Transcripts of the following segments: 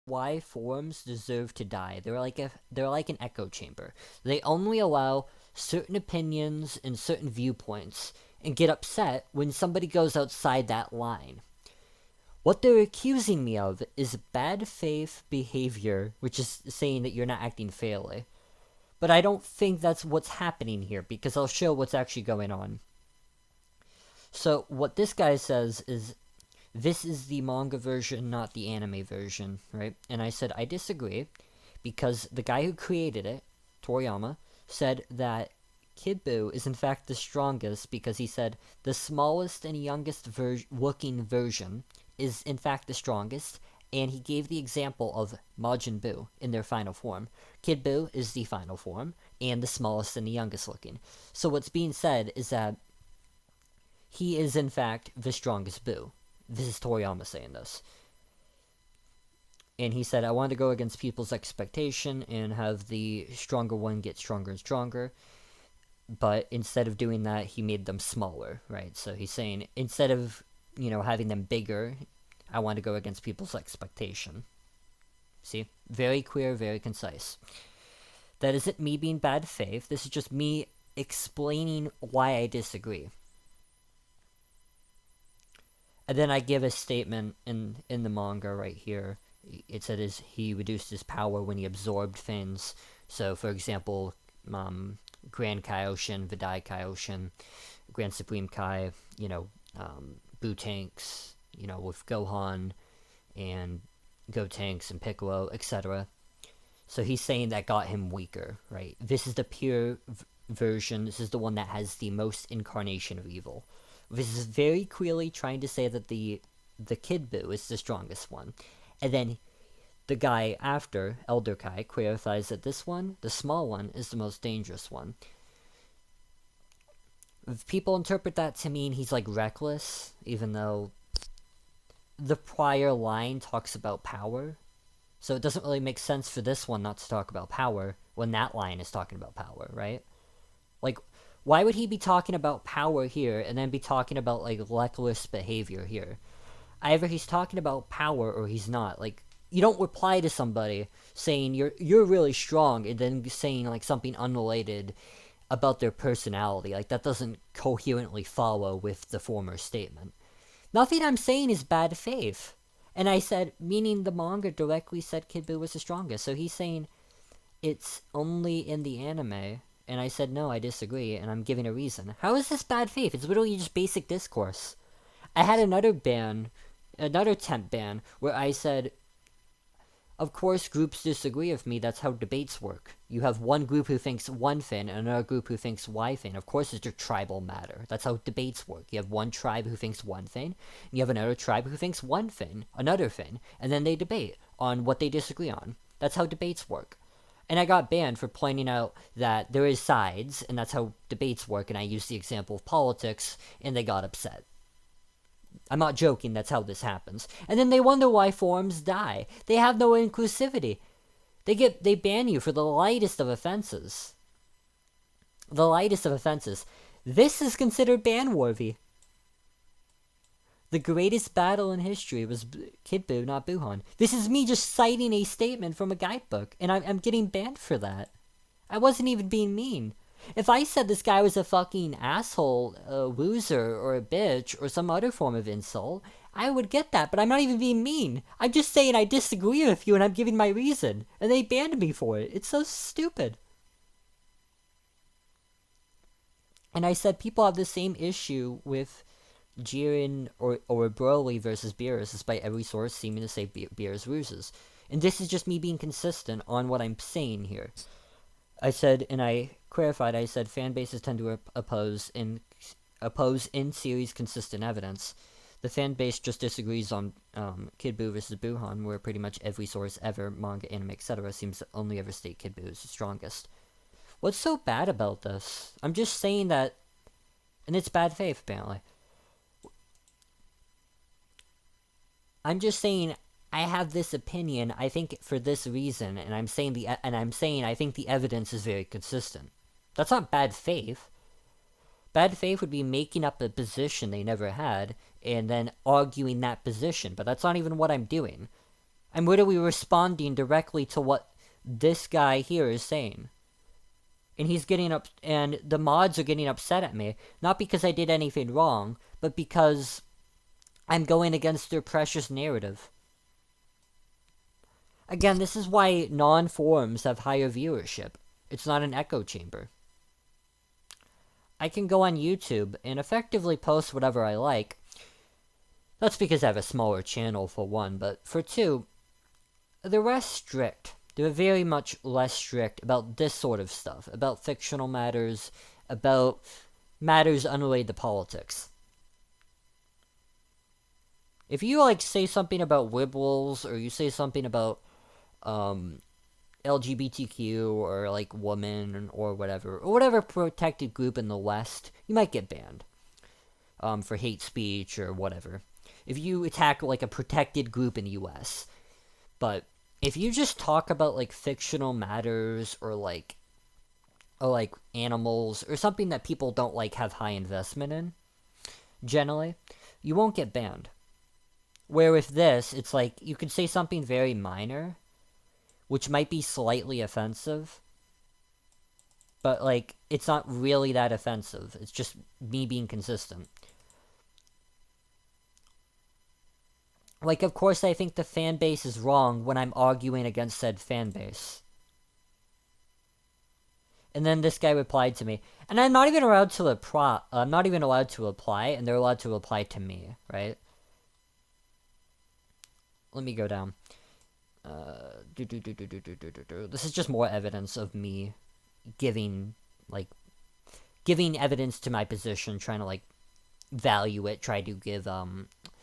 Y forms deserve to die. They're like an echo chamber. They only allow certain opinions and certain viewpoints and get upset when somebody goes outside that line. What they're accusing me of is bad faith behavior, which is saying that you're not acting fairly. But I don't think that's what's happening here, because I'll show what's actually going on. So what this guy says is, this is the manga version, not the anime version, right? And I said, I disagree, because the guy who created it, Toriyama, said that Kid Buu is in fact the strongest because he said the smallest and youngest looking version is in fact the strongest, and he gave the example of Majin Buu in their final form. Kid Buu is the final form, and the smallest and the youngest looking. So what's being said is that he is in fact the strongest Buu. This is Toriyama saying this. And he said, I want to go against people's expectation and have the stronger one get stronger and stronger. But instead of doing that, he made them smaller, right? So he's saying, instead of, having them bigger, I want to go against people's expectation. See? Very clear, very concise. That isn't me being bad faith. This is just me explaining why I disagree. And then I give a statement in the manga right here. It said he reduced his power when he absorbed things. So, for example, Grand Kaioshin, Vidai Kaioshin, Grand Supreme Kai, Buu-Tanks, with Gohan and Gotenks and Piccolo, etc. So he's saying that got him weaker, right? This is the pure version. This is the one that has the most incarnation of evil. This is very clearly trying to say that the Kid Buu is the strongest one. And then the guy after, Elder Kai, clarifies that this one, the small one, is the most dangerous one. If people interpret that to mean he's like reckless, even though the prior line talks about power. So it doesn't really make sense for this one not to talk about power when that line is talking about power, right? Like, why would he be talking about power here and then be talking about, like, reckless behavior here? Either he's talking about power or he's not. Like, you don't reply to somebody saying you're really strong and then saying, like, something unrelated about their personality. Like, that doesn't coherently follow with the former statement. Nothing I'm saying is bad faith. And I said, meaning the manga directly said Kid Buu was the strongest. So he's saying it's only in the anime. And I said, no, I disagree, and I'm giving a reason. How is this bad faith? It's literally just basic discourse. I had another temp ban, where I said, of course groups disagree with me, that's how debates work. You have one group who thinks one thing, and another group who thinks Y thing. Of course it's a tribal matter. That's how debates work. You have one tribe who thinks one thing, and you have another tribe who thinks one thing, another thing, and then they debate on what they disagree on. That's how debates work. And I got banned for pointing out that there is sides, and that's how debates work, and I used the example of politics, and they got upset. I'm not joking, that's how this happens. And then they wonder why forums die. They have no inclusivity. They ban you for the lightest of offenses. The lightest of offenses. This is considered ban-worthy. The greatest battle in history was Kid Buu, not Buuhan. This is me just citing a statement from a guidebook, and I'm getting banned for that. I wasn't even being mean. If I said this guy was a fucking asshole, a loser, or a bitch, or some other form of insult, I would get that, but I'm not even being mean. I'm just saying I disagree with you and I'm giving my reason. And they banned me for it. It's so stupid. And I said people have the same issue with Jiren or Broly versus Beerus, despite every source seeming to say Beerus loses. And this is just me being consistent on what I'm saying here. I said, and I clarified, I said fan bases tend to oppose in-series consistent evidence. The fan base just disagrees on Kid Buu versus Buuhan, where pretty much every source ever, manga, anime, etc. seems to only ever state Kid Buu is the strongest. What's so bad about this? I'm just saying that, and it's bad faith, apparently. I'm just saying I have this opinion, I think for this reason, and I'm saying I think the evidence is very consistent. That's not bad faith. Bad faith would be making up a position they never had, and then arguing that position, but that's not even what I'm doing. I'm literally responding directly to what this guy here is saying. And he's getting up, and the mods are getting upset at me, not because I did anything wrong, but because I'm going against their precious narrative. Again, this is why non-forums have higher viewership. It's not an echo chamber. I can go on YouTube and effectively post whatever I like. That's because I have a smaller channel, for one, but for two, they're less strict. They're very much less strict about this sort of stuff, about fictional matters, about matters unrelated to politics. If you, like, say something about liberals, or you say something about, LGBTQ, or, like, women, or whatever protected group in the West, you might get banned, for hate speech, or whatever. If you attack, like, a protected group in the US. But if you just talk about, like, fictional matters, or like animals, or something that people don't, like, have high investment in, generally, you won't get banned. Where with this, it's like, you could say something very minor, which might be slightly offensive, but, like, it's not really that offensive. It's just me being consistent. Like, of course I think the fan base is wrong when I'm arguing against said fan base. And then this guy replied to me, and I'm not even allowed to reply. I'm not even allowed to reply, and they're allowed to reply to me, right? Let me go down. This is just more evidence of me giving evidence to my position, trying to, like, value it, try to give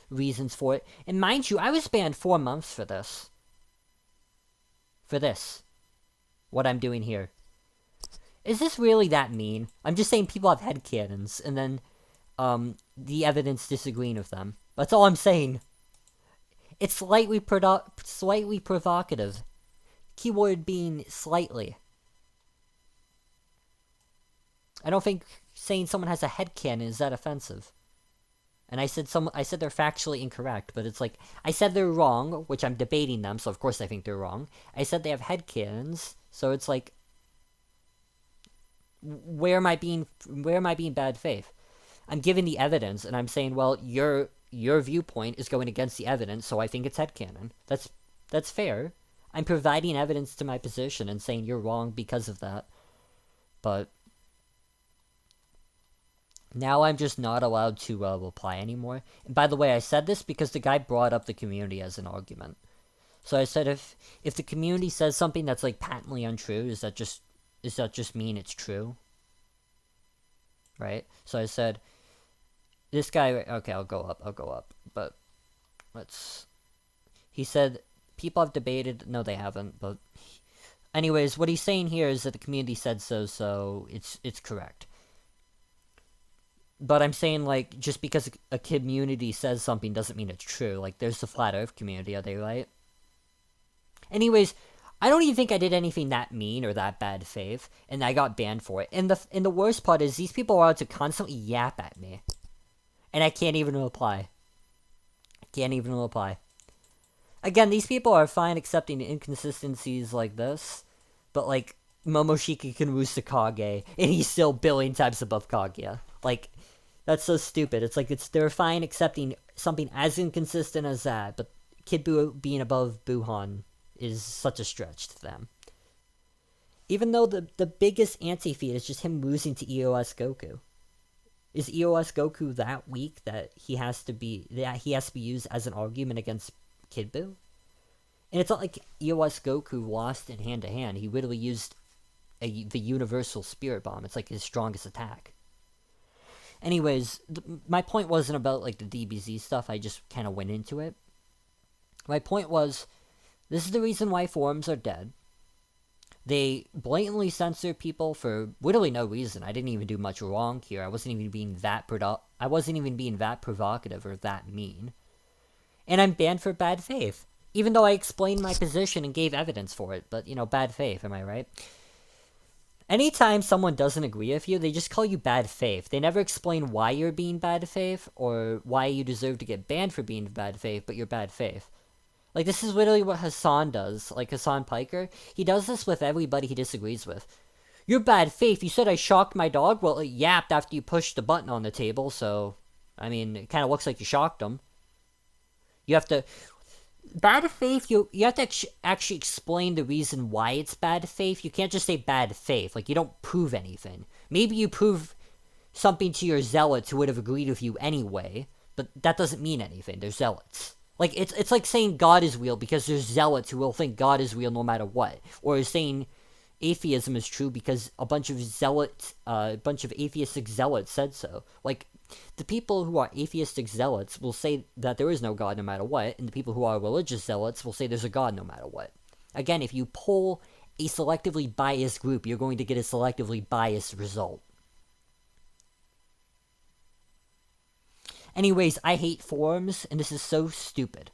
reasons for it. And mind you, I was banned 4 months for this. For this. What I'm doing here. Is this really that mean? I'm just saying people have headcanons, and then the evidence disagreeing with them. That's all I'm saying. It's slightly provocative. Keyword being slightly. I don't think saying someone has a headcanon is that offensive. And I said they're factually incorrect, but it's like, I said they're wrong, which I'm debating them, so of course I think they're wrong. I said they have headcanons, so it's like, where am I being bad faith? I'm giving the evidence, and I'm saying, well, your viewpoint is going against the evidence, so I think it's headcanon. That's fair. I'm providing evidence to my position and saying you're wrong because of that. But now I'm just not allowed to reply anymore. And by the way, I said this because the guy brought up the community as an argument. So I said, if the community says something that's, like, patently untrue, does that just mean it's true? Right? So I said, this guy, okay, I'll go up, but he said, people have debated, no they haven't, but anyways, what he's saying here is that the community said so it's correct. But I'm saying, like, just because a community says something doesn't mean it's true. Like, there's the Flat Earth community, are they right? Anyways, I don't even think I did anything that mean or that bad faith, and I got banned for it. And the worst part is, these people are allowed to constantly yap at me. And I can't even reply. Again, these people are fine accepting inconsistencies like this, but, like, Momoshiki can roost a Kage, and he's still billion times above Kaguya. Like, that's so stupid. It's like, they're fine accepting something as inconsistent as that, but Kid Buu being above Buhan is such a stretch to them. Even though the biggest anti-feat is just him losing to EOS Goku. Is EOS Goku that weak that he has to be used as an argument against Kid Buu? And it's not like EOS Goku lost in hand-to-hand. He literally used the Universal Spirit Bomb. It's like his strongest attack. Anyways, my point wasn't about, like, the DBZ stuff. I just kind of went into it. My point was, this is the reason why forums are dead. They blatantly censor people for literally no reason. I didn't even do much wrong here. I wasn't even being that provocative or that mean. And I'm banned for bad faith. Even though I explained my position and gave evidence for it. But, bad faith, am I right? Anytime someone doesn't agree with you, they just call you bad faith. They never explain why you're being bad faith, or why you deserve to get banned for being bad faith, but you're bad faith. Like, this is literally what Hassan does. Like, Hassan Piker. He does this with everybody he disagrees with. You're bad faith. You said I shocked my dog? Well, it yapped after you pushed the button on the table, so... I mean, it kind of looks like you shocked him. You have to... Bad faith, you have to actually explain the reason why it's bad faith. You can't just say bad faith. Like, you don't prove anything. Maybe you prove something to your zealots who would have agreed with you anyway, but that doesn't mean anything. They're zealots. Like, it's like saying God is real because there's zealots who will think God is real no matter what. Or saying atheism is true because a bunch of atheistic zealots said so. Like, the people who are atheistic zealots will say that there is no God no matter what, and the people who are religious zealots will say there's a God no matter what. Again, if you poll a selectively biased group, you're going to get a selectively biased result. Anyways, I hate forums, and this is so stupid.